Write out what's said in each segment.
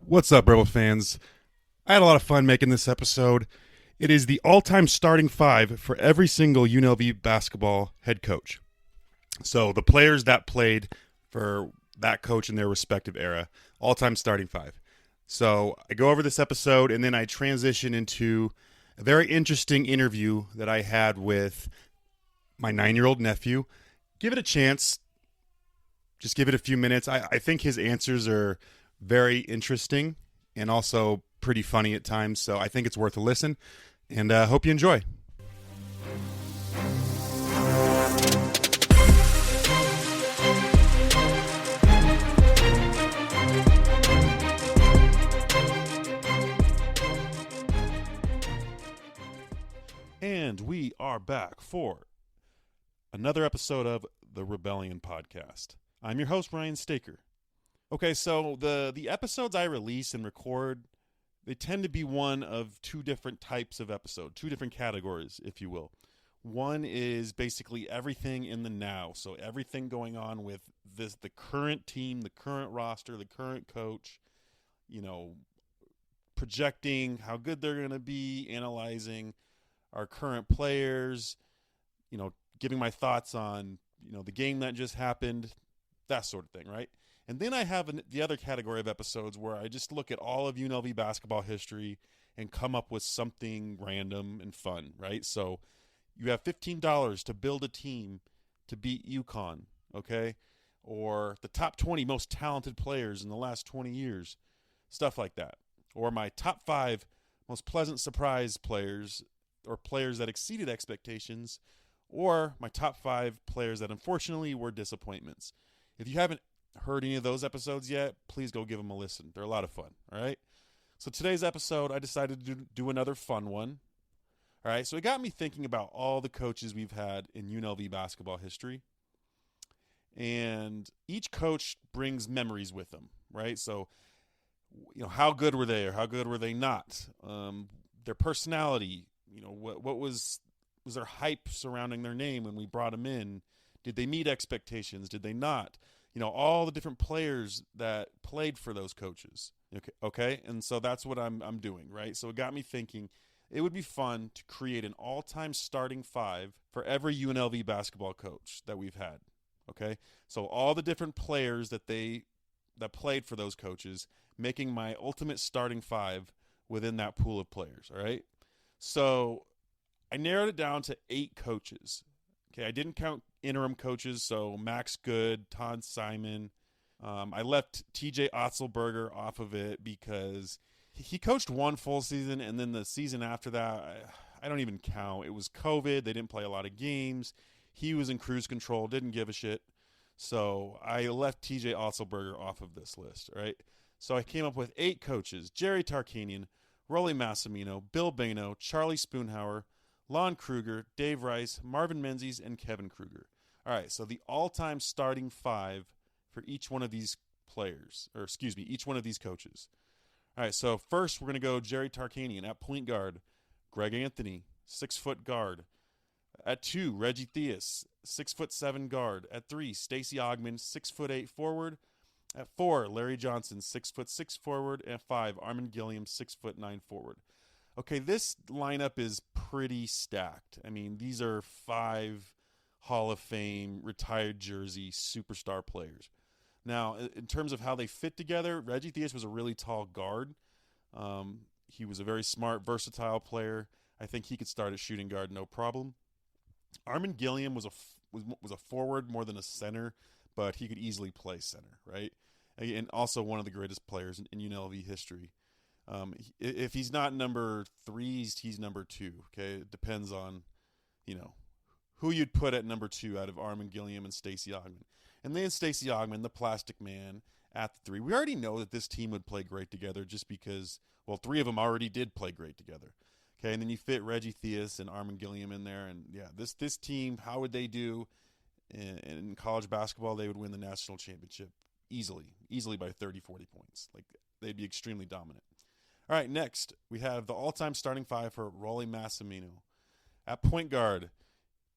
What's up, Rebel fans? I had a lot of fun making this episode. It is the all-time starting five for every single UNLV basketball head coach. So the players that played for that coach in their respective era, all-time starting five. So I go over this episode and then I transition into a very interesting interview that I had with my 9-year-old nephew. Give it a chance. Just give it a few minutes. I think his answers are very interesting and also pretty funny at times. So I think it's worth a listen, and hope you enjoy. And we are back for another episode of the Rebellion Podcast. I'm your host, Ryan Staker. Okay, so the episodes I release and record, they tend to be one of two different types of episode, two different categories, if you will. One is basically everything in the now, so everything going on with the current team, the current roster, the current coach, projecting how good they're going to be, analyzing our current players, giving my thoughts on, the game that just happened, that sort of thing, right? And then I have the other category of episodes where I just look at all of UNLV basketball history and come up with something random and fun, right? So you have $15 to build a team to beat UConn, okay? Or the top 20 most talented players in the last 20 years, stuff like that. Or my top 5 most pleasant surprise players or players that exceeded expectations, or my top 5 players that unfortunately were disappointments. If you haven't heard any of those episodes yet, please go give them a listen. They're a lot of fun, all right? So today's episode, I decided to do another fun one, all right? So it got me thinking about all the coaches we've had in UNLV basketball history, and each coach brings memories with them, right? So, how good were they or how good were they not? Their personality, what was there hype surrounding their name when we brought them in? Did they meet expectations? Did they not? All the different players that played for those coaches. Okay? And so that's what I'm doing, right? So it got me thinking it would be fun to create an all-time starting five for every UNLV basketball coach that we've had. Okay? So all the different players that played for those coaches, making my ultimate starting five within that pool of players, all right? So I narrowed it down to 8 coaches. Okay, I didn't count interim coaches, so Max Good, Todd Simon. I left TJ Otzelberger off of it because he coached one full season, and then the season after that, I don't even count. It was COVID. They didn't play a lot of games. He was in cruise control, didn't give a shit. So I left TJ Otzelberger off of this list, right? So I came up with 8 coaches: Jerry Tarkanian, Rolly Massimino, Bill Bayno, Charlie Spoonhour, Lon Kruger, Dave Rice, Marvin Menzies, and Kevin Kruger. All right, so the all-time starting 5 for each one of these players, each one of these coaches. All right, so first we're going to go Jerry Tarkanian at point guard, Greg Anthony, 6-foot guard. At 2, Reggie Theus, 6'7" guard. At 3, Stacey Ogman, 6'8" forward. At 4, Larry Johnson, 6'6" forward. And 5, Armin Gilliam, 6'9" forward. Okay, this lineup is pretty stacked. I mean, these are 5 Hall of Fame, retired jersey, superstar players. Now, in terms of how they fit together, Reggie Theus was a really tall guard. He was a very smart, versatile player. I think he could start at shooting guard, no problem. Armin Gilliam was a forward more than a center, but he could easily play center, right? And also one of the greatest players in UNLV history. If he's not number 3, he's number 2. Okay, it depends on, who you'd put at number 2 out of Armin Gilliam and Stacey Ogman. And then Stacey Ogman, the plastic man, at the 3. We already know that this team would play great together just because, 3 of them already did play great together. Okay, and then you fit Reggie Theus and Armin Gilliam in there, and yeah, this team, how would they do in college basketball? They would win the national championship easily by 30, 40 points. Like, they'd be extremely dominant. All right, next, we have the all-time starting 5 for Rolly Massimino. At point guard,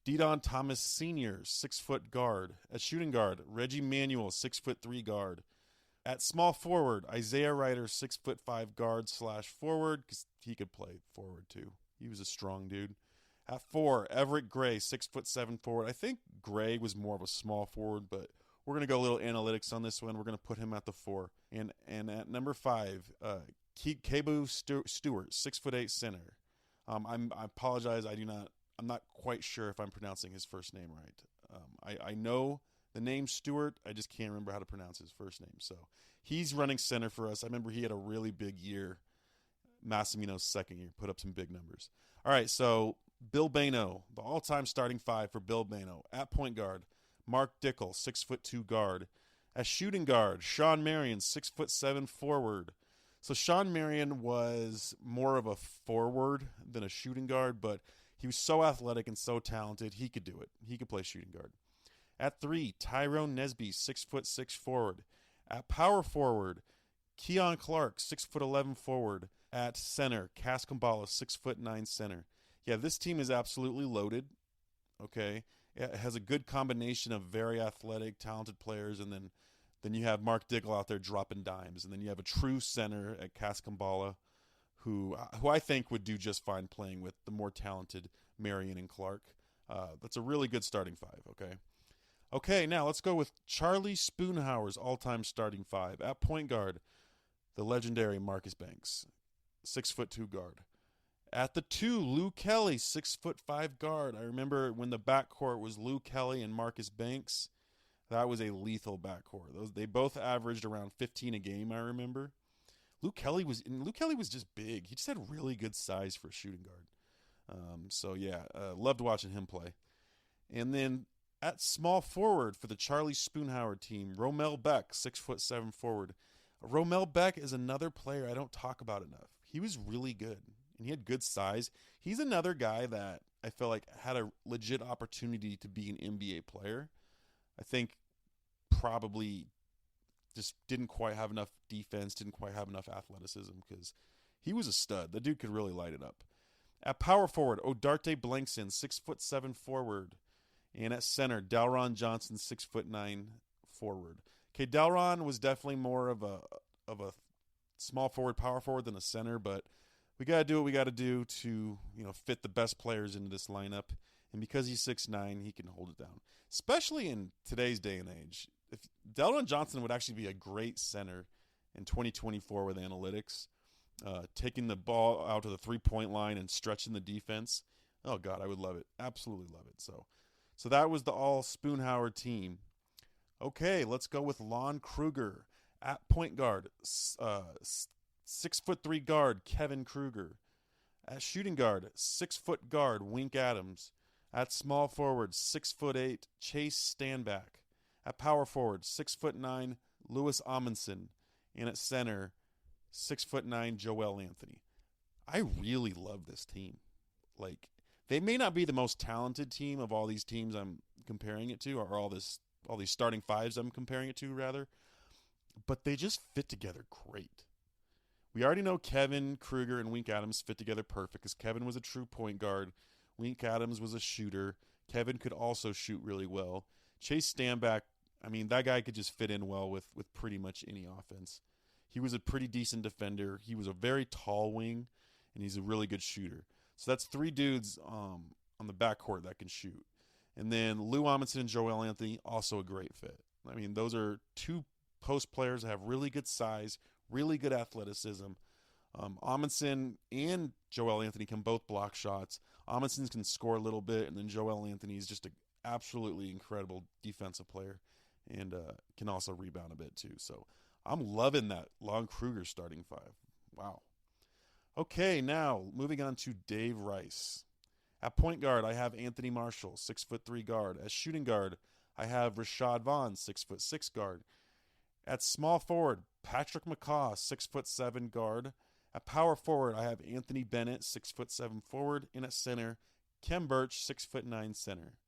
Didon Thomas Sr., 6-foot guard. At shooting guard, Reggie Manuel, 6'3" guard. At small forward, Isaiah Ryder, 6'5" guard slash forward, because he could play forward too. He was a strong dude. At 4, Everett Gray, 6'7" forward. I think Gray was more of a small forward, but we're going to go a little analytics on this one. We're going to put him at the 4. And at number 5, Kebu Stewart, 6'8" center. I apologize. I'm not quite sure if I'm pronouncing his first name right. I know the name Stewart. I just can't remember how to pronounce his first name. So he's running center for us. I remember he had a really big year. Massimino's second year, put up some big numbers. All right, so Bill Bayno, the all-time starting 5 for Bill Bayno. At point guard, Mark Dickel, 6'2" guard. As shooting guard, Sean Marion, 6'7" forward. So Sean Marion was more of a forward than a shooting guard, but he was so athletic and so talented, he could do it. He could play shooting guard. At 3, Tyrone Nesby, 6'6" forward. At power forward, Keon Clark, 6'11" forward. At center, Cass Kumbala, 6'9" center. Yeah, this team is absolutely loaded. Okay, it has a good combination of very athletic, talented players, and then you have Mark Dickel out there dropping dimes, and then you have a true center at Cass Kumbala, who I think would do just fine playing with the more talented Marion and Clark. That's a really good starting 5. Okay, now let's go with Charlie Spoonhour's all-time starting 5. At point guard, the legendary Marcus Banks, 6'2" guard. At the 2, Lou Kelly, 6'5" guard. I remember when the backcourt was Lou Kelly and Marcus Banks. That was a lethal backcourt. They both averaged around 15 a game, I remember. Lou Kelly was just big. He just had really good size for a shooting guard. Loved watching him play. And then at small forward for the Charlie Spoonhour team, Romel Beck, 6'7" forward. Romel Beck is another player I don't talk about enough. He was really good, and he had good size. He's another guy that I feel like had a legit opportunity to be an NBA player. I think probably just didn't quite have enough defense, didn't quite have enough athleticism, because he was a stud. The dude could really light it up. At power forward, Odarte Blankson, 6'7" forward. And at center, Dalron Johnson, 6'9" forward. Okay, Dalron was definitely more of a small forward, power forward than a center, but we got to do what we got to do to fit the best players into this lineup. And because he's 6'9", he can hold it down, especially in today's day and age. If Dalron Johnson would actually be a great center in 2024 with analytics, taking the ball out to the three-point line and stretching the defense. Oh God, I would love it. Absolutely love it. So that was the all Spoonhour team. Okay, let's go with Lon Kruger at point guard. 6'3" guard Kevin Kruger. At shooting guard, 6' guard Wink Adams. At small forward, 6'8" Chase Standback. At power forward, 6'9" Louis Amundsen. And at center, 6'9" Joel Anthony. I really love this team. Like, they may not be the most talented team of all these teams I'm comparing it to, or all these starting 5s I'm comparing it to, rather. But they just fit together great. We already know Kevin Kruger and Wink Adams fit together perfect, because Kevin was a true point guard. Wink Adams was a shooter. Kevin could also shoot really well. Chase Standback, I mean, that guy could just fit in well with pretty much any offense. He was a pretty decent defender. He was a very tall wing, and he's a really good shooter. So that's 3 dudes on the backcourt that can shoot. And then Lou Amundsen and Joel Anthony, also a great fit. I mean, those are 2 post players that have really good size, really good athleticism. Amundsen and Joel Anthony can both block shots. Amundsen can score a little bit, and then Joel Anthony is just an absolutely incredible defensive player and can also rebound a bit too. So I'm loving that Lon Kruger starting 5. Wow. Okay, now moving on to Dave Rice. At point guard, I have Anthony Marshall, 6'3" guard. As shooting guard, I have Rashad Vaughn, 6'6" guard. At small forward, Patrick McCaw, 6'7" guard. At power forward, I have Anthony Bennett, 6'7" forward. And at center, Kem Birch, 6'9" center.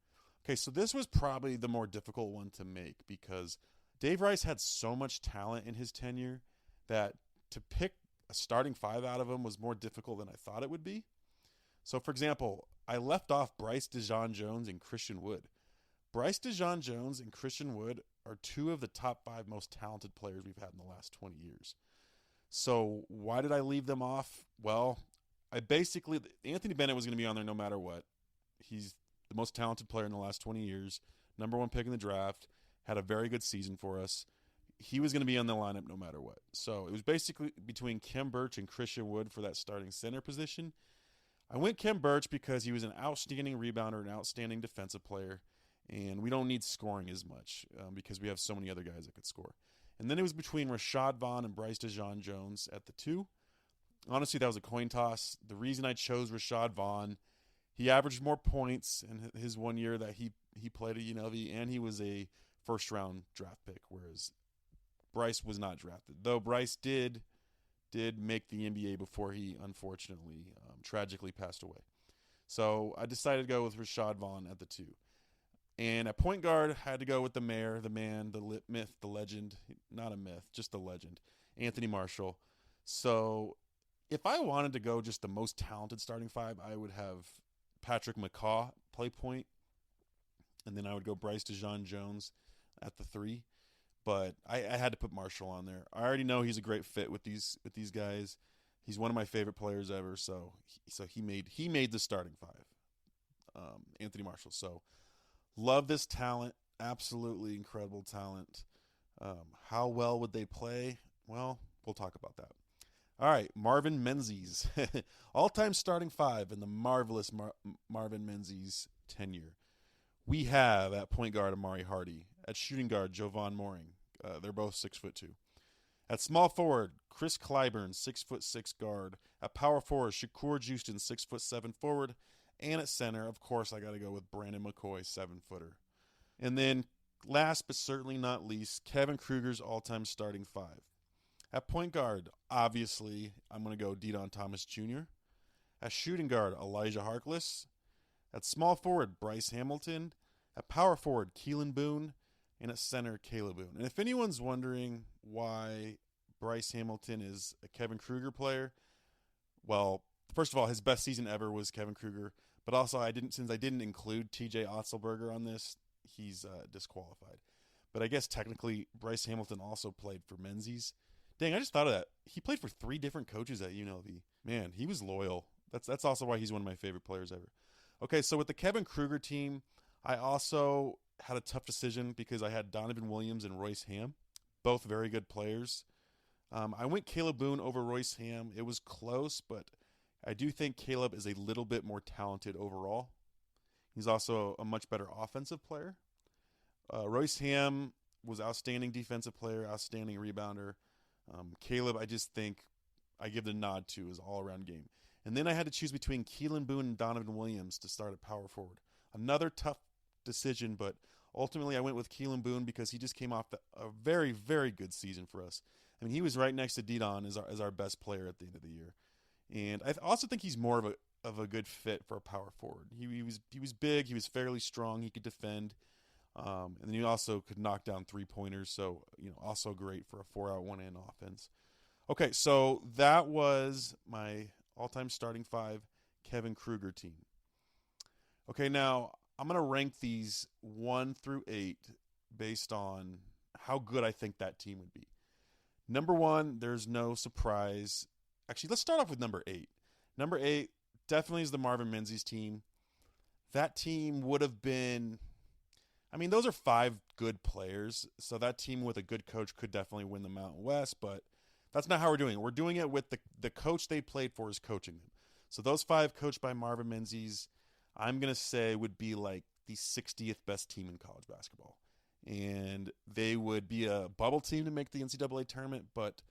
Okay, so this was probably the more difficult one to make, because Dave Rice had so much talent in his tenure that to pick a starting 5 out of him was more difficult than I thought it would be. So, for example, I left off Bryce DeJean Jones and Christian Wood. Bryce DeJean-Jones and Christian Wood are two of the top 5 most talented players we've had in the last 20 years. So why did I leave them off? Well, Anthony Bennett was going to be on there no matter what. He's the most talented player in the last 20 years, number 1 pick in the draft, had a very good season for us. He was going to be on the lineup no matter what. So it was basically between Khem Birch and Christian Wood for that starting center position. I went Khem Birch because he was an outstanding rebounder, an outstanding defensive player, and we don't need scoring as much because we have so many other guys that could score. And then it was between Rashad Vaughn and Bryce DeJean-Jones at the 2. Honestly, that was a coin toss. The reason I chose Rashad Vaughn, he averaged more points in his 1 year that he played at UNLV, and he was a first-round draft pick, whereas Bryce was not drafted. Though Bryce did make the NBA before he unfortunately, tragically passed away. So I decided to go with Rashad Vaughn at the 2. And at point guard, I had to go with the mayor, the man, the myth, the legend. Not a myth, just the legend. Anthony Marshall. So if I wanted to go just the most talented starting 5, I would have Patrick McCaw play point. And then I would go Bryce DeJean-Jones at the 3. But I had to put Marshall on there. I already know he's a great fit with these guys. He's one of my favorite players ever. So he made the starting 5. Anthony Marshall. So love this talent. Absolutely incredible talent. How well would they play? Well, we'll talk about that. All right, Marvin Menzies. All-time starting 5 in the marvelous Marvin Menzies tenure. We have at point guard Amari Hardy. At shooting guard, Jovan Mooring. They're both 6'2". At small forward, Chris Clyburn, 6'6" guard. At power forward, Shakur Houston, 6'7" forward. And at center, of course, I got to go with Brandon McCoy, 7-footer. And then, last but certainly not least, Kevin Kruger's all-time starting 5. At point guard, obviously, I'm going to go Deion Thomas Jr. At shooting guard, Elijah Harkless. At small forward, Bryce Hamilton. At power forward, Keelan Boone. And at center, Caleb Boone. And if anyone's wondering why Bryce Hamilton is a Kevin Kruger player, well, first of all, his best season ever was Kevin Kruger. But also, since I didn't include TJ Otzelberger on this, he's disqualified. But I guess technically, Bryce Hamilton also played for Menzies. Dang, I just thought of that. He played for 3 different coaches at UNLV. Man, he was loyal. That's also why he's one of my favorite players ever. Okay, so with the Kevin Kruger team, I also had a tough decision because I had Donovan Williams and Royce Ham, both very good players. I went Caleb Boone over Royce Ham. It was close, but I do think Caleb is a little bit more talented overall. He's also a much better offensive player. Royce Ham was outstanding defensive player, outstanding rebounder. Caleb, I just think I give the nod to his all-around game. And then I had to choose between Keelan Boone and Donovan Williams to start at power forward. Another tough decision, but ultimately I went with Keelan Boone because he just came off a very, very good season for us. I mean, he was right next to Deion as our best player at the end of the year. And I also think he's more of a good fit for a power forward. He was big, he was fairly strong, he could defend. And then he also could knock down 3-pointers, so also great for a 4-out, 1-in offense. Okay, so that was my all-time starting 5 Kevin Kruger team. Okay, now I'm going to rank these 1 through 8 based on how good I think that team would be. Number 1, there's no surprise. Actually, let's start off with number 8. Number 8 definitely is the Marvin Menzies team. That team would have been... I mean, those are 5 good players, so that team with a good coach could definitely win the Mountain West, but that's not how we're doing it. We're doing it with the coach they played for is coaching them. So those 5 coached by Marvin Menzies, I'm going to say would be like the 60th best team in college basketball. And they would be a bubble team to make the NCAA tournament, but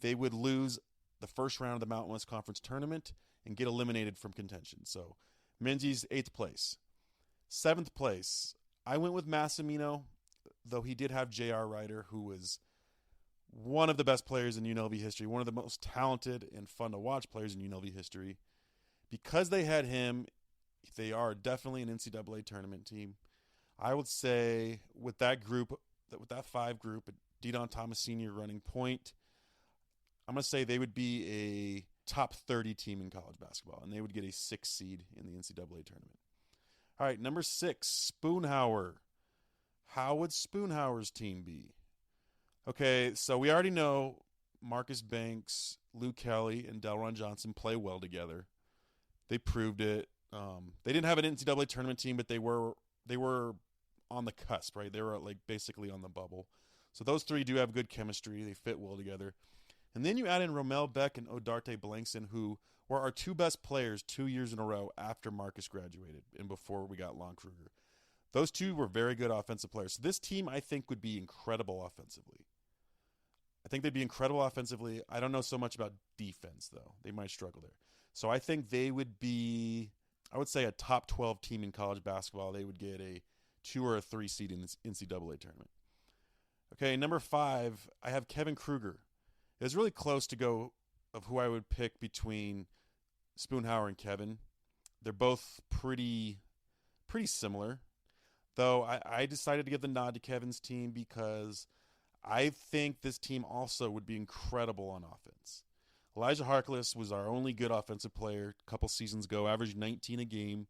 they would lose the first round of the Mountain West Conference tournament and get eliminated from contention. So Menzies, 8th place. 7th place, I went with Massimino, though he did have J.R. Ryder, who was one of the best players in UNLV history, one of the most talented and fun to watch players in UNLV history. Because they had him, they are definitely an NCAA tournament team. I would say with that group, with that 5 group, Deion Thomas Sr. running point, I'm going to say they would be a top 30 team in college basketball, and they would get a 6th seed in the NCAA tournament. All right, number 6, Spoonhour. How would Spoonhour's team be? Okay, so we already know Marcus Banks, Lou Kelly, and Delron Johnson play well together. They proved it. They didn't have an NCAA tournament team, but they were on the cusp, right? They were like basically on the bubble. So those three do have good chemistry. They fit well together. And then you add in Romel Beck and Odarte Blankson, who were our two best players 2 years in a row after Marcus graduated and before we got Lon Kruger. Those two were very good offensive players. So this team, I think, would be incredible offensively. I think they'd be incredible offensively. I don't know so much about defense, though. They might struggle there. So I think they would be, I would say, a top 12 team in college basketball. They would get a 2 or a 3 seed in this NCAA tournament. Okay, number 5, I have Kevin Kruger. It was really close to go of who I would pick between Spoonhour and Kevin. They're both pretty similar. Though I decided to give the nod to Kevin's team because I think this team also would be incredible on offense. Elijah Harkless was our only good offensive player a couple seasons ago, averaged 19 a game.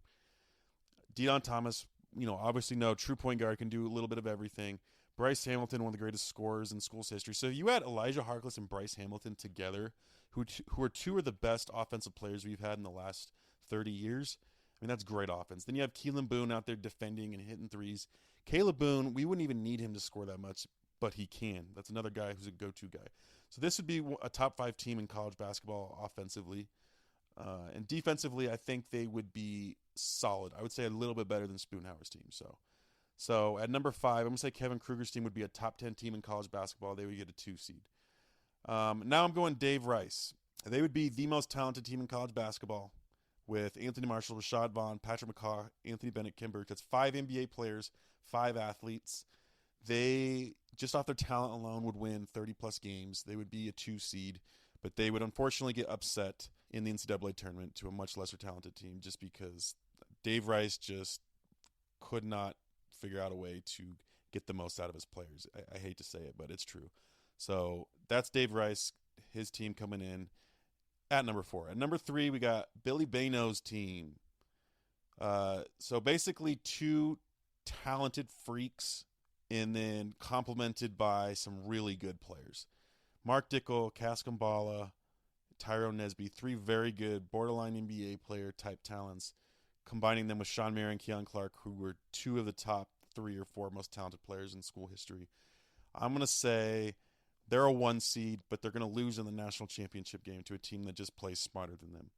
Deon Thomas, obviously no true point guard, can do a little bit of everything. Bryce Hamilton, one of the greatest scorers in school's history. So you add Elijah Harkless and Bryce Hamilton together, who are two of the best offensive players we've had in the last 30 years. I mean, that's great offense. Then you have Keelan Boone out there defending and hitting threes. Caleb Boone, we wouldn't even need him to score that much, but he can. That's another guy who's a go-to guy. So this would be a top 5 team in college basketball offensively. And defensively, I think they would be solid. I would say a little bit better than Spoonhour's team. So at number 5, I'm going to say Kevin Kruger's team would be a top 10 team in college basketball. They would get a 2 seed. Now I'm going Dave Rice. They would be the most talented team in college basketball with Anthony Marshall, Rashad Vaughn, Patrick McCaw, Anthony Bennett, Kim Burke. That's 5 NBA players, 5 athletes. They, just off their talent alone, would win 30-plus games. They would be a 2 seed, but they would unfortunately get upset in the NCAA tournament to a much lesser talented team just because Dave Rice just could not figure out a way to get the most out of his players. I hate to say it, but it's true. So that's Dave Rice, his team coming in at number 4. At number 3, we got Billy Bayno's team. So basically 2 talented freaks and then complemented by some really good players. Mark Dickel, Kaskambala, Tyrone Nesby, 3 very good borderline NBA player type talents, combining them with Sean Mayer and Keon Clark, who were 2 of the top 3 or 4 most talented players in school history. I'm going to say they're a 1 seed, but they're going to lose in the national championship game to a team that just plays smarter than them.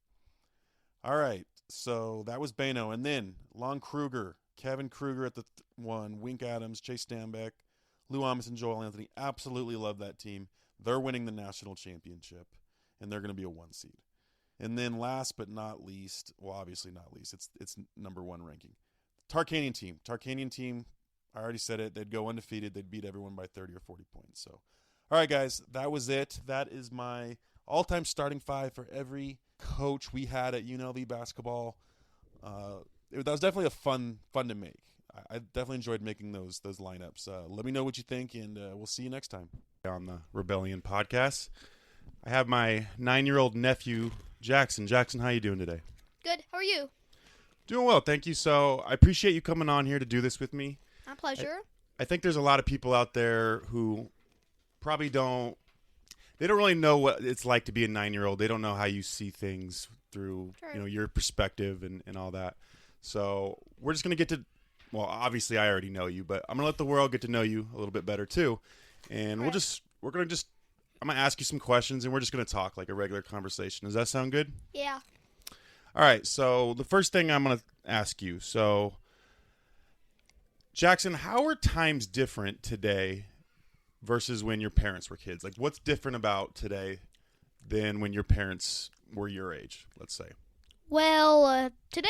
All right, so that was Bayno. And then Lon Kruger, Kevin Kruger at the 1, Wink Adams, Chase Stambeck, Lou Amos, and Joel Anthony. Absolutely love that team. They're winning the national championship, and they're going to be a 1 seed. And then last but not least, well, obviously not least, it's number 1 ranking. Tarkanian team, I already said it. They'd go undefeated. They'd beat everyone by 30 or 40 points. So, all right, guys, that was it. That is my all-time starting 5 for every coach we had at UNLV basketball. That was definitely a fun to make. I definitely enjoyed making those lineups. Let me know what you think, and we'll see you next time on the Rebellion podcast. I have my 9-year-old nephew, Jackson. Jackson, how you doing today? Good. How are you? Doing well, thank you. So I appreciate you coming on here to do this with me. My pleasure. I think there's a lot of people out there who probably don't really know what it's like to be a 9-year-old. They don't know how you see things through your perspective and all that. So we're just going to get to, well, obviously I already know you, but I'm going to let the world get to know you a little bit better too. And I'm going to ask you some questions and we're just going to talk like a regular conversation. Does that sound good? Yeah. All right. So the first thing I'm going to ask you. So Jackson, how are times different today versus when your parents were kids? Like what's different about today than when your parents were your age, let's say? Well, today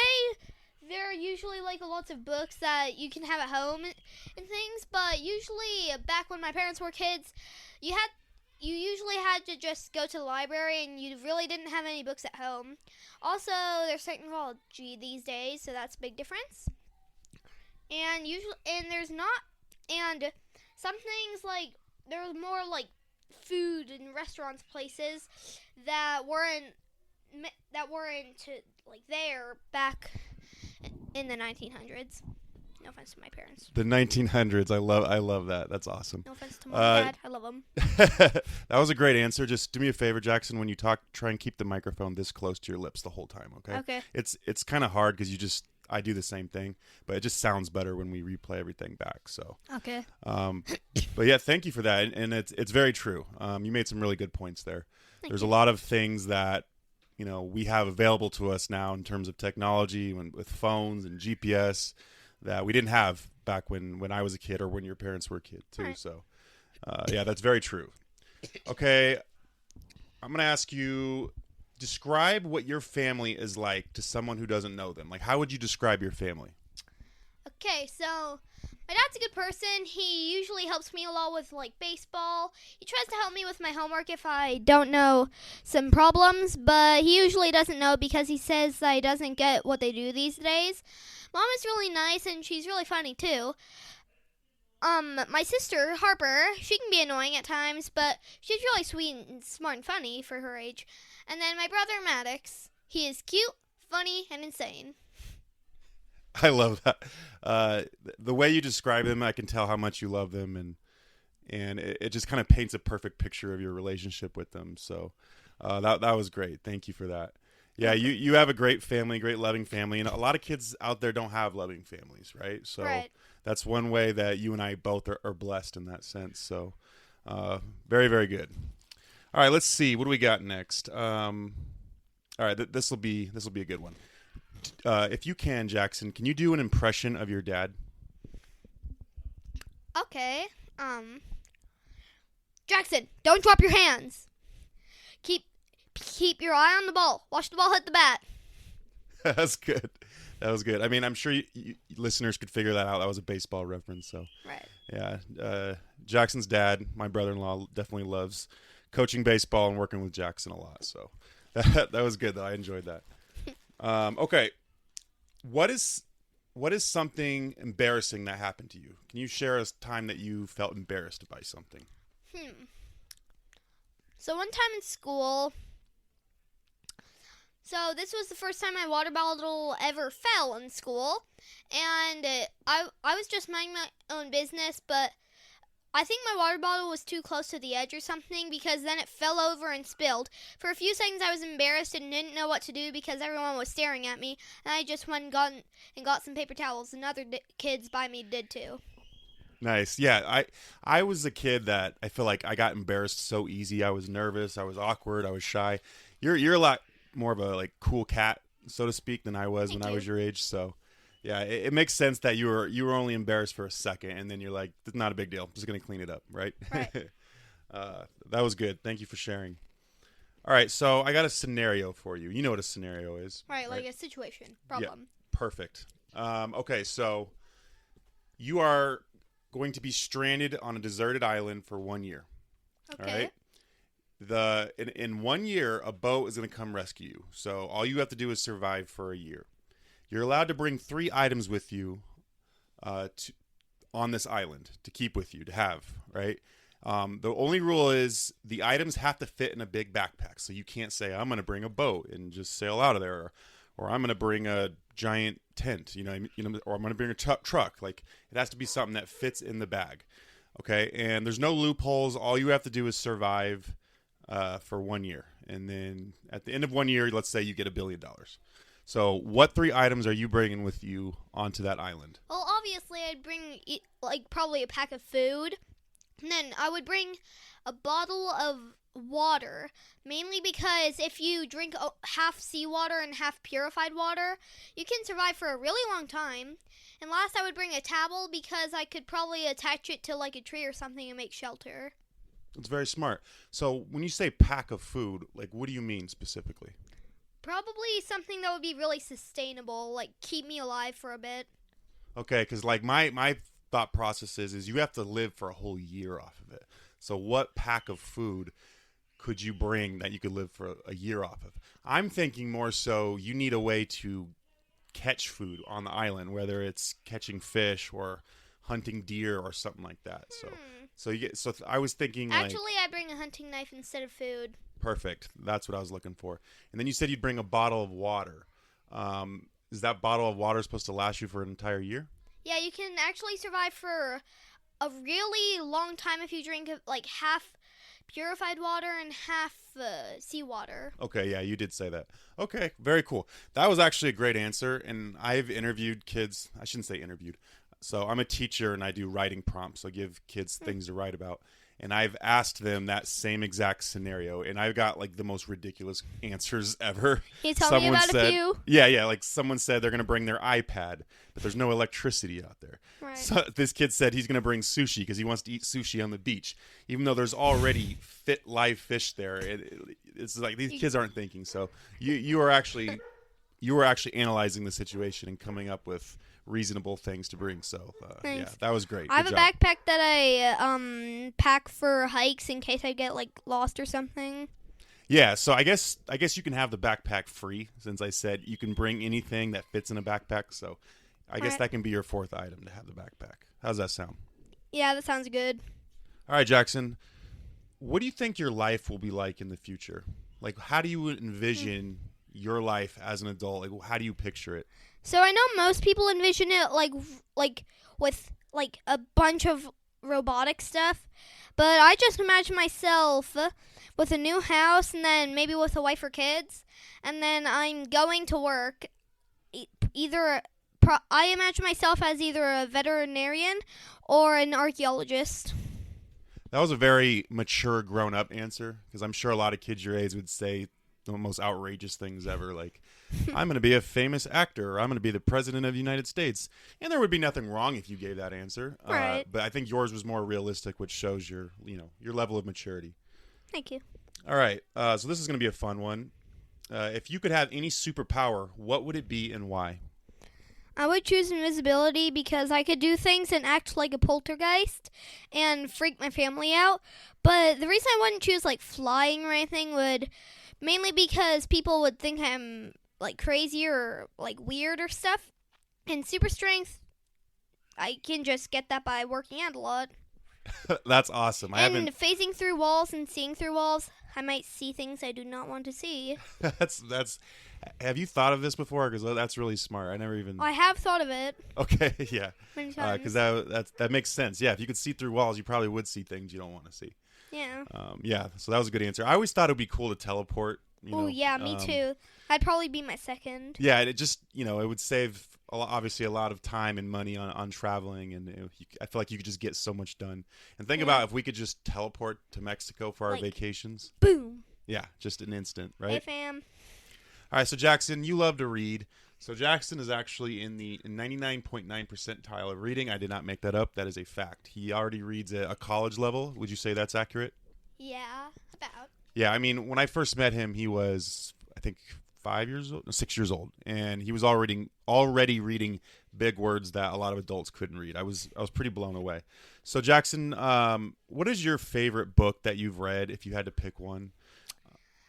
there are usually like lots of books that you can have at home and things, but usually back when my parents were kids, you usually had to just go to the library and you really didn't have any books at home. Also, there's technology these days, so that's a big difference. And some things like there was more like food and restaurants places that weren't like there back in the 1900s. No offense to my parents. The 1900s. I love that. That's awesome. No offense to mom and dad. I love them. That was a great answer. Just do me a favor, Jackson. When you talk, try and keep the microphone this close to your lips the whole time. Okay. Okay. It's kind of hard because I do the same thing, but it just sounds better when we replay everything back. So. Okay. But yeah, thank you for that, and it's very true. You made some really good points there. There's a lot of things that we have available to us now in terms of technology, with phones and GPS, that we didn't have back when I was a kid or when your parents were a kid too. Right. So, yeah, that's very true. Okay, I'm gonna ask you, describe what your family is like to someone who doesn't know them. Like, how would you describe your family? Okay, so my dad's a good person. He usually helps me a lot with, like, baseball. He tries to help me with my homework if I don't know some problems, but he usually doesn't know because he says that he doesn't get what they do these days. Mom is really nice, and she's really funny, too. My sister, Harper, she can be annoying at times, but she's really sweet and smart and funny for her age. And then my brother, Maddox, he is cute, funny, and insane. I love that. The way you describe them, I can tell how much you love them, and it just kind of paints a perfect picture of your relationship with them. So that was great. Thank you for that. Yeah, you have a great family, great loving family, and a lot of kids out there don't have loving families, right? So right. That's one way that you and I both are blessed in that sense. So very, very good. All right, let's see. What do we got next? All right, this will be a good one. If you can, Jackson, can you do an impression of your dad? Okay. Jackson, don't drop your hands. Keep your eye on the ball. Watch the ball hit the bat. That's good. That was good. I mean, I'm sure you listeners could figure that out. That was a baseball reference. So, right. Yeah. Jackson's dad, my brother-in-law, definitely loves coaching baseball and working with Jackson a lot. So that was good, though. I enjoyed that. Okay. What is something embarrassing that happened to you? Can you share a time that you felt embarrassed by something? So one time in school, so this was the first time my water bottle ever fell in school, and I was just minding my own business, but I think my water bottle was too close to the edge or something, because then it fell over and spilled. For a few seconds I was embarrassed and didn't know what to do because everyone was staring at me, and I just went and got some paper towels, and other kids by me did too. Nice. Yeah, I was a kid that I feel like I got embarrassed so easy. I was nervous, I was awkward, I was shy. You're a lot more of a cool cat, so to speak, than I was when I was your age. So yeah, it makes sense that you were only embarrassed for a second, and then you're like, it's not a big deal. I'm just gonna clean it up, right? Right. That was good. Thank you for sharing. All right, so I got a scenario for you. You know what a scenario is, right? Like a situation, problem. Yeah, perfect. Okay, so you are going to be stranded on a deserted island for 1 year. Okay. All right. In 1 year, a boat is going to come rescue you. So all you have to do is survive for a year. You're allowed to bring 3 items with you on this island to keep with you, to have, right? The only rule is the items have to fit in a big backpack. So you can't say, I'm going to bring a boat and just sail out of there, or I'm going to bring a giant tent, or I'm going to bring a truck. Like, it has to be something that fits in the bag. Okay. And there's no loopholes. All you have to do is survive for 1 year. And then at the end of 1 year, let's say you get $1 billion. So what 3 items are you bringing with you onto that island? Well, obviously I'd bring probably a pack of food. And then I would bring a bottle of water, mainly because if you drink half seawater and half purified water, you can survive for a really long time. And last, I would bring a towel because I could probably attach it to a tree or something and make shelter. That's very smart. So when you say pack of food, what do you mean specifically? Probably something that would be really sustainable, keep me alive for a bit. Okay, because my thought process is you have to live for a whole year off of it. So what pack of food could you bring that you could live for a year off of? I'm thinking more so you need a way to catch food on the island, whether it's catching fish or hunting deer or something like that. So I was thinking actually I'd bring a hunting knife instead of food. Perfect. That's what I was looking for. And then you said you'd bring a bottle of water. Is that bottle of water supposed to last you for an entire year? Yeah, you can actually survive for a really long time if you drink like half purified water and half seawater. Okay, yeah, you did say that. Okay, very cool. That was actually a great answer, and I've interviewed kids. I shouldn't say interviewed. So I'm a teacher, and I do writing prompts. So I give kids things to write about. And I've asked them that same exact scenario, and I've got like the most ridiculous answers ever. Can you tell me about a few? Yeah, like someone said they're going to bring their iPad, but there's no electricity out there. Right. So this kid said he's going to bring sushi because he wants to eat sushi on the beach, even though there's already fit live fish there. It's like these kids aren't thinking. So you were actually analyzing the situation and coming up with reasonable things to bring. So yeah, that was great. I have a backpack that I pack for hikes in case I get like lost or something. Yeah, so I guess you can have the backpack free, since I said you can bring anything that fits in a backpack. So I guess that can be your fourth item, to have the backpack. How's that sound? Yeah, that sounds good. All right, Jackson, what do you think your life will be like in the future? Like, how do you envision your life as an adult? Like, how do you picture it? So I know most people envision it like with like a bunch of robotic stuff, but I just imagine myself with a new house and then maybe with a wife or kids, and then I'm going to work. I imagine myself as either a veterinarian or an archaeologist. That was a very mature, grown-up answer, because I'm sure a lot of kids your age would say the most outrageous things ever, like, I'm going to be a famous actor, or I'm going to be the president of the United States. And there would be nothing wrong if you gave that answer. Right. But I think yours was more realistic, which shows your level of maturity. Thank you. All right. So this is going to be a fun one. If you could have any superpower, what would it be and why? I would choose invisibility because I could do things and act like a poltergeist and freak my family out. But the reason I wouldn't choose like flying or anything would mainly because people would think I'm like crazy or like weird or stuff. And super strength, I can just get that by working out a lot. That's awesome. And phasing through walls and seeing through walls, I might see things I do not want to see. That's. Have you thought of this before? Because that's really smart. I have thought of it. Okay, yeah. Many times. Because that makes sense. Yeah, if you could see through walls, you probably would see things you don't want to see. Yeah. Yeah. So that was a good answer. I always thought it would be cool to teleport. Oh yeah, me too. I'd probably be my second. Yeah, it just it would save obviously a lot of time and money on traveling, and I feel like you could just get so much done. And think about if we could just teleport to Mexico for our vacations. Boom. Yeah, just an instant, right? Hey fam. All right, so Jackson, you love to read. So Jackson is actually in the 99.9 percentile of reading. I did not make that up. That is a fact. He already reads at a college level. Would you say that's accurate? Yeah, about. Yeah, I mean, when I first met him, he was, I think, 6 years old, and he was already reading big words that a lot of adults couldn't read. I was pretty blown away. So Jackson, what is your favorite book that you've read, if you had to pick one?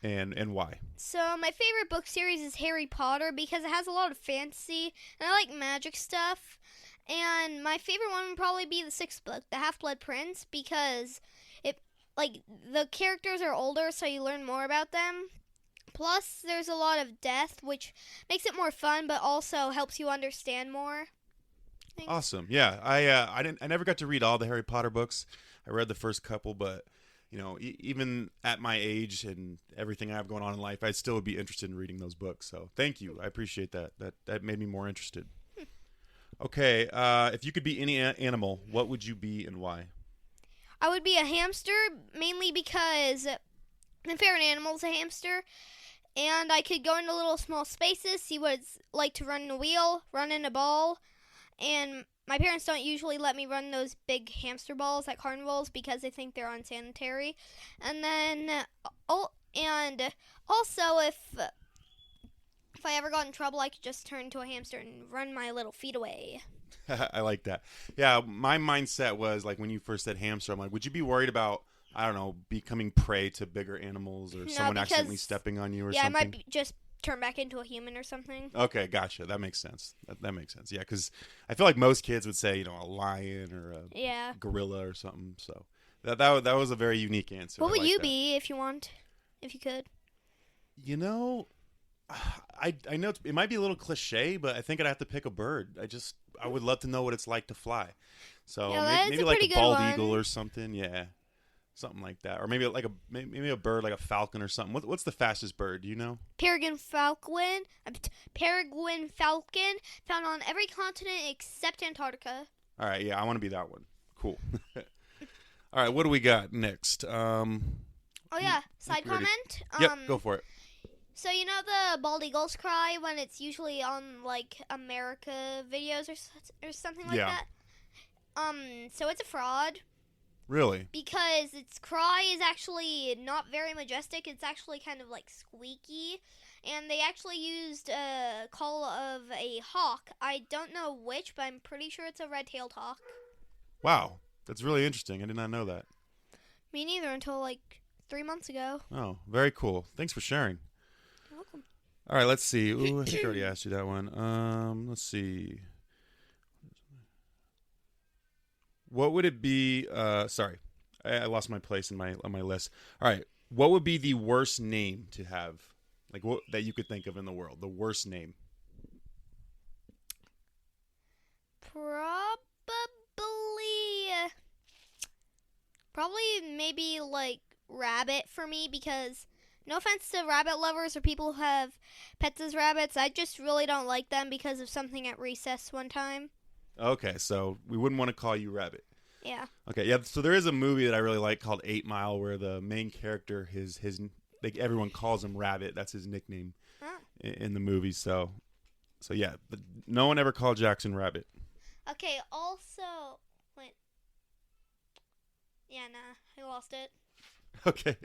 And why? So my favorite book series is Harry Potter because it has a lot of fantasy and I like magic stuff. And my favorite one would probably be the sixth book, The Half-Blood Prince, because the characters are older, so you learn more about them. Plus, there's a lot of death, which makes it more fun, but also helps you understand more things. Awesome. Yeah, I never got to read all the Harry Potter books. I read the first couple, but even at my age and everything I have going on in life, I still would be interested in reading those books. So thank you. I appreciate that. That made me more interested. Okay. If you could be any animal, what would you be and why? I would be a hamster, mainly because my favorite animal is a hamster. And I could go into little small spaces, see what it's like to run in a wheel, run in a ball. And my parents don't usually let me run those big hamster balls at carnivals because they think they're unsanitary. And then, also, if I ever got in trouble, I could just turn into a hamster and run my little feet away. I like that. Yeah, my mindset was, like, when you first said hamster, I'm like, would you be worried about, I don't know, becoming prey to bigger animals or someone accidentally stepping on you or something? Yeah, I might just turn back into a human or something. Okay, gotcha. That makes sense. That makes sense. Yeah, because I feel like most kids would say, a lion or a gorilla or something. So that was a very unique answer. What would you be if you could? I know it might be a little cliche, but I think I'd have to pick a bird. I would love to know what it's like to fly. So Yeah, that is maybe a like pretty a good bald one. eagle or something. Yeah, something like that. Or maybe a bird like a falcon or something. What's the fastest bird? Do you know? Peregrine falcon, found on every continent except Antarctica. All right, yeah, I want to be that one. Cool. All right, what do we got next? Oh yeah, side we already- comment. Yep, go for it. So you know the bald eagles cry when it's usually on like America videos or something like Yeah. that. So it's a fraud Really? because its cry is actually not very majestic. It's actually kind of like squeaky, and they actually used a call of a hawk. I don't know which, but I'm pretty sure it's a red-tailed hawk. Wow, that's really interesting. I did not know that. Me neither until like 3 months ago. Oh, very cool. Thanks for sharing. You're welcome. All right, let's see. Ooh, I think I already asked you that one. Let's see. What would it be? Sorry, I lost my place on my list. All right, what would be the worst name to have, like what that you could think of in the world? The worst name. Probably maybe like rabbit for me because no offense to rabbit lovers or people who have pets as rabbits, I just really don't like them because of something at recess one time. Okay, so we wouldn't want to call you Rabbit. Yeah. Okay, yeah. So there is a movie that I really like called 8 Mile, where the main character, his like everyone calls him Rabbit. That's his nickname in the movie. So yeah, but no one ever called Jackson Rabbit. Okay, also wait. Yeah, nah, I lost it. Okay.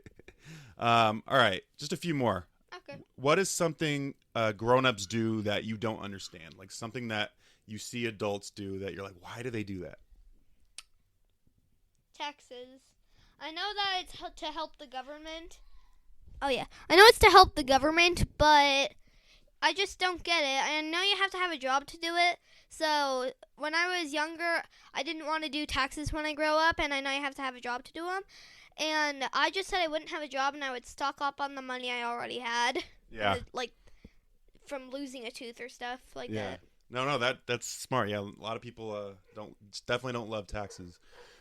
All right, just a few more. Okay. What is something grown-ups do that you don't understand? Like something that you see adults do that you're like, why do they do that? Taxes. I know that it's to help the government. Oh yeah, I know it's to help the government, but I just don't get it. I know you have to have a job to do it. So when I was younger, I didn't want to do taxes when I grow up, and I know you have to have a job to do them. And I just said I wouldn't have a job, and I would stock up on the money I already had. Yeah. Like from losing a tooth or stuff like Yeah. that. No, that's smart. Yeah, a lot of people definitely don't love taxes.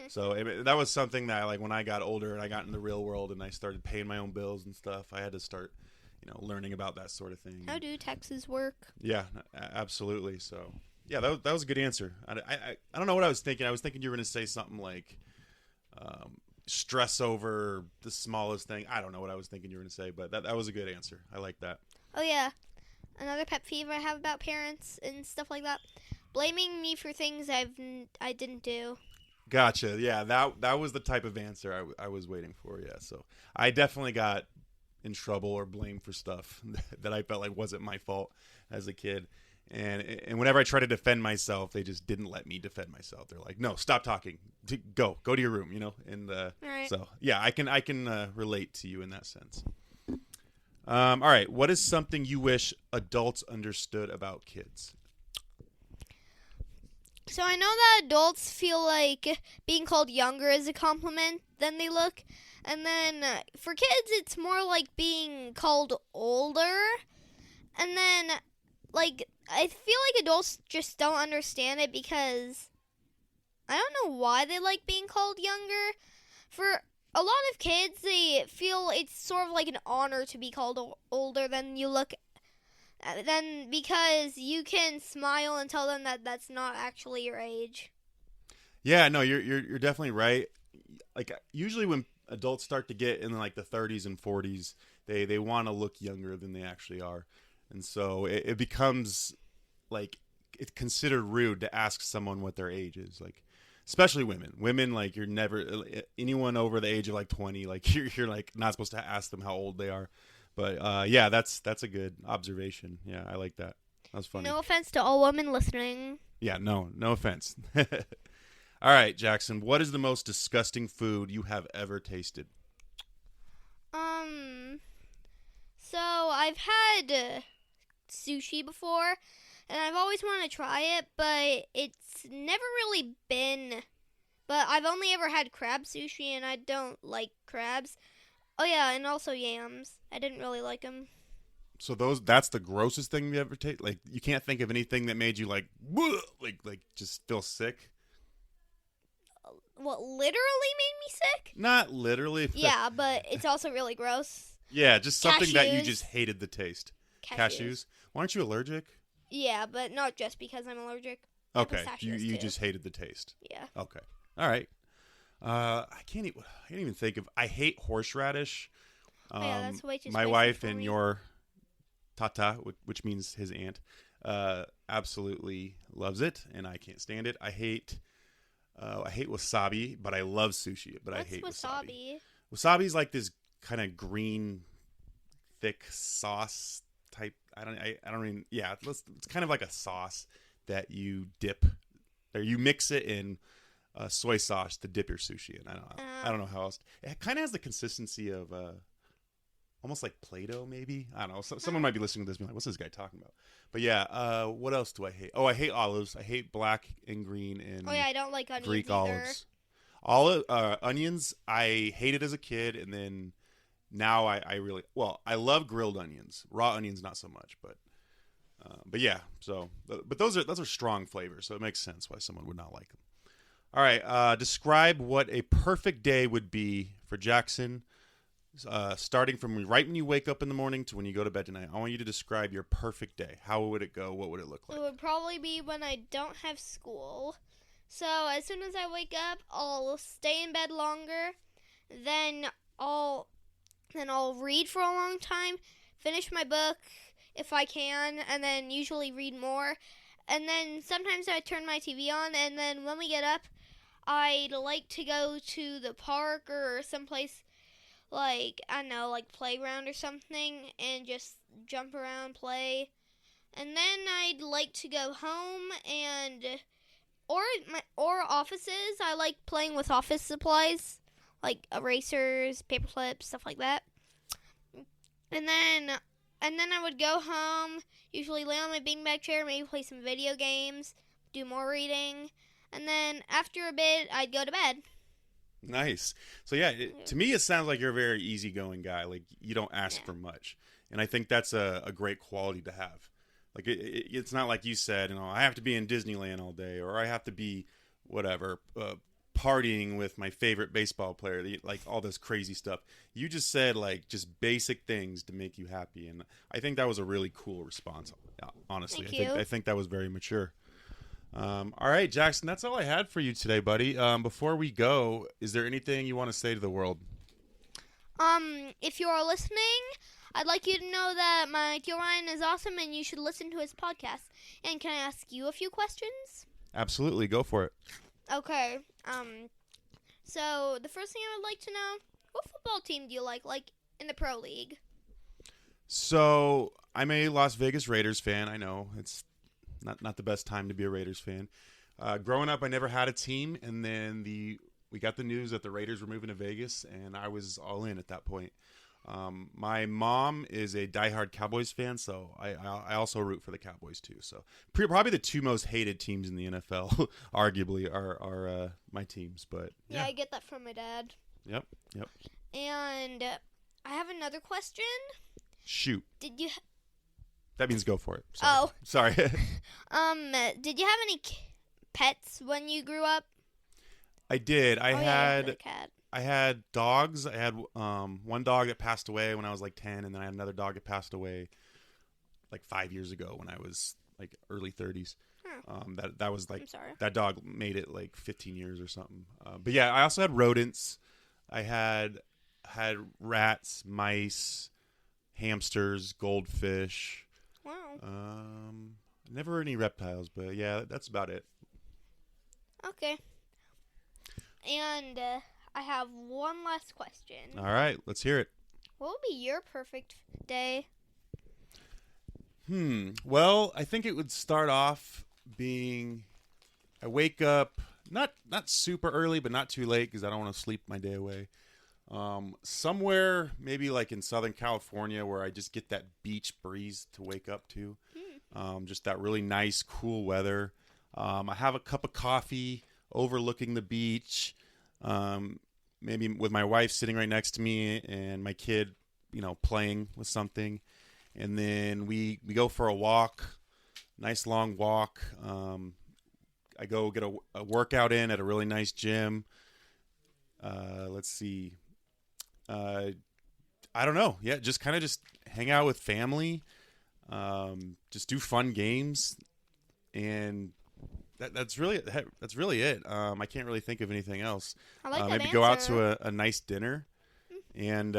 So that was something that like when I got older and I got in the real world and I started paying my own bills and stuff, I had to start, learning about that sort of thing. How do taxes work? Yeah, absolutely. So yeah, that was a good answer. I don't know what I was thinking. I was thinking you were going to say something like stress over the smallest thing. I don't know what I was thinking you were going to say, but that was a good answer. I like that. Oh yeah. Another pet peeve I have about parents and stuff like that, blaming me for things I didn't do. Gotcha. Yeah, that was the type of answer I was waiting for. Yeah, so I definitely got in trouble or blamed for stuff that I felt like wasn't my fault as a kid. And whenever I tried to defend myself, they just didn't let me defend myself. They're like, "No, stop talking. Go to your room," And Right. So yeah, I can relate to you in that sense. All right, what is something you wish adults understood about kids? So I know that adults feel like being called younger is a compliment than they look. And then for kids, it's more like being called older. And then, like, I feel like adults just don't understand it because I don't know why they like being called younger. For a lot of kids, they feel it's sort of like an honor to be called older than you look. Then because you can smile and tell them that that's not actually your age. Yeah, no, you're definitely right. Like usually when adults start to get in like the 30s and 40s, they want to look younger than they actually are, and so it becomes like it's considered rude to ask someone what their age is. Like especially women like you're never anyone over the age of like 20, like you're like not supposed to ask them how old they are. But yeah, that's a good observation. Yeah, I like that. That was funny. No offense to all women listening. Yeah, no offense. All right, Jackson, what is the most disgusting food you have ever tasted? So I've had sushi before, and I've always wanted to try it, but it's never really been. But I've only ever had crab sushi, and I don't like crabs. Oh yeah, and also yams. I didn't really like them. So that's the grossest thing you ever take. Like you can't think of anything that made you like just feel sick. What literally made me sick? Not literally. Yeah, but it's also really gross. Yeah, just something that you Cashews. just hated the taste. Cashews. Why aren't you allergic? Yeah, but not just because I'm allergic. Okay, Pistachios, you too. just hated the taste. Yeah. Okay, all right. I can't even think of. I hate horseradish. Yeah, that's way too My spicy wife for and me. your tata, which means his aunt, absolutely loves it, and I can't stand it. I hate wasabi, but I love sushi. But What's I hate wasabi? Wasabi's like this kind of green, thick sauce type. I don't even. Yeah, it's kind of like a sauce that you dip, or you mix it in soy sauce to dip your sushi in. I don't know how else. It kind of has the consistency of almost like Play-Doh, maybe. I don't know. Someone might be listening to this and be like, "What's this guy talking about?" But yeah, what else do I hate? Oh, I hate olives. I hate black and green and Oh yeah, I don't like onions Greek either. olives. Onions, I hated as a kid, and then now I really I love grilled onions. Raw onions, not so much, but yeah. So, but those are strong flavors, so it makes sense why someone would not like them. All right, describe what a perfect day would be for Jackson. Starting from right when you wake up in the morning to when you go to bed tonight. I want you to describe your perfect day. How would it go? What would it look like? It would probably be when I don't have school. So as soon as I wake up, I'll stay in bed longer. Then I'll read for a long time, finish my book if I can, and then usually read more. And then sometimes I turn my TV on, and then when we get up, I'd like to go to the park or someplace like, I don't know, like playground or something, and just jump around, play. And then I'd like to go home and or offices. I like playing with office supplies like erasers, paper clips, stuff like that. And then I would go home, usually lay on my beanbag chair, maybe play some video games, do more reading, and then after a bit I'd go to bed. Nice. So yeah, to me it sounds like you're a very easygoing guy. Like you don't ask for much, and I think that's a great quality to have. Like it's not like you said, I have to be in Disneyland all day, or I have to be whatever, partying with my favorite baseball player, like all this crazy stuff. You just said like just basic things to make you happy, and I think that was a really cool response. Honestly, I think that was very mature. All right, Jackson, that's all I had for you today, buddy. Before we go, is there anything you want to say to the world? If you are listening, I'd like you to know that my Tio Ryan is awesome and you should listen to his podcast. And can I ask you a few questions? Absolutely, go for it. Okay, so the first thing I would like to know, what football team do you like in the Pro League? So, I'm a Las Vegas Raiders fan. I know, it's not the best time to be a Raiders fan. Growing up, I never had a team, and then we got the news that the Raiders were moving to Vegas, and I was all in at that point. My mom is a diehard Cowboys fan, so I also root for the Cowboys too. So probably the two most hated teams in the NFL, arguably, are my teams. But yeah, I get that from my dad. Yep. And I have another question. Shoot. Did you? That means go for it. Sorry. Sorry. Did you have any pets when you grew up? I did. I had a cat. I had dogs. I had one dog that passed away when I was like 10, and then I had another dog that passed away like 5 years ago when I was like early 30s. That was like, I'm sorry. That dog made it like 15 years or something. But yeah, I also had rodents. I had rats, mice, hamsters, goldfish. Wow. Never any reptiles, but yeah, that's about it. Okay. And I have one last question. All right, let's hear it. What would be your perfect day? Well, I think it would start off being I wake up not super early, but not too late because I don't want to sleep my day away. Somewhere maybe like in Southern California where I just get that beach breeze to wake up to. Just that really nice, cool weather. I have a cup of coffee overlooking the beach. Maybe with my wife sitting right next to me and my kid, playing with something. and then we go for a walk, nice long walk. I go get a workout in at a really nice gym. Let's see. I don't know. Yeah, just hang out with family. Just do fun games, and that's really it. I can't really think of anything else. I like that maybe answer. go out to a nice dinner, and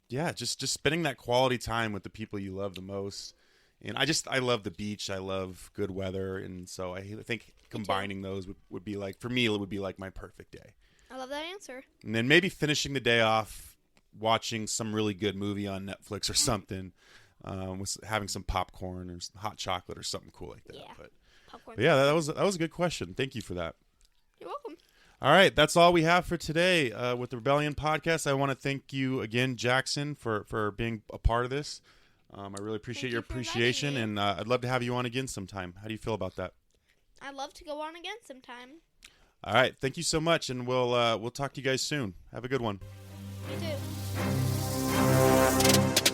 just spending that quality time with the people you love the most. And I love the beach. I love good weather, and so I think combining those would be like, for me, it would be like my perfect day. I love that answer. And then maybe finishing the day off watching some really good movie on Netflix or something, with having some popcorn or some hot chocolate or something cool like that. Yeah. But yeah, that was a good question. Thank you for that. You're welcome. All right, that's all we have for today with the Rebellion podcast. I want to thank you again, Jackson, for being a part of this. I really appreciate your appreciation, and I'd love to have you on again sometime. How do you feel about that? I'd love to go on again sometime. All right, thank you so much, and we'll talk to you guys soon. Have a good one. You too.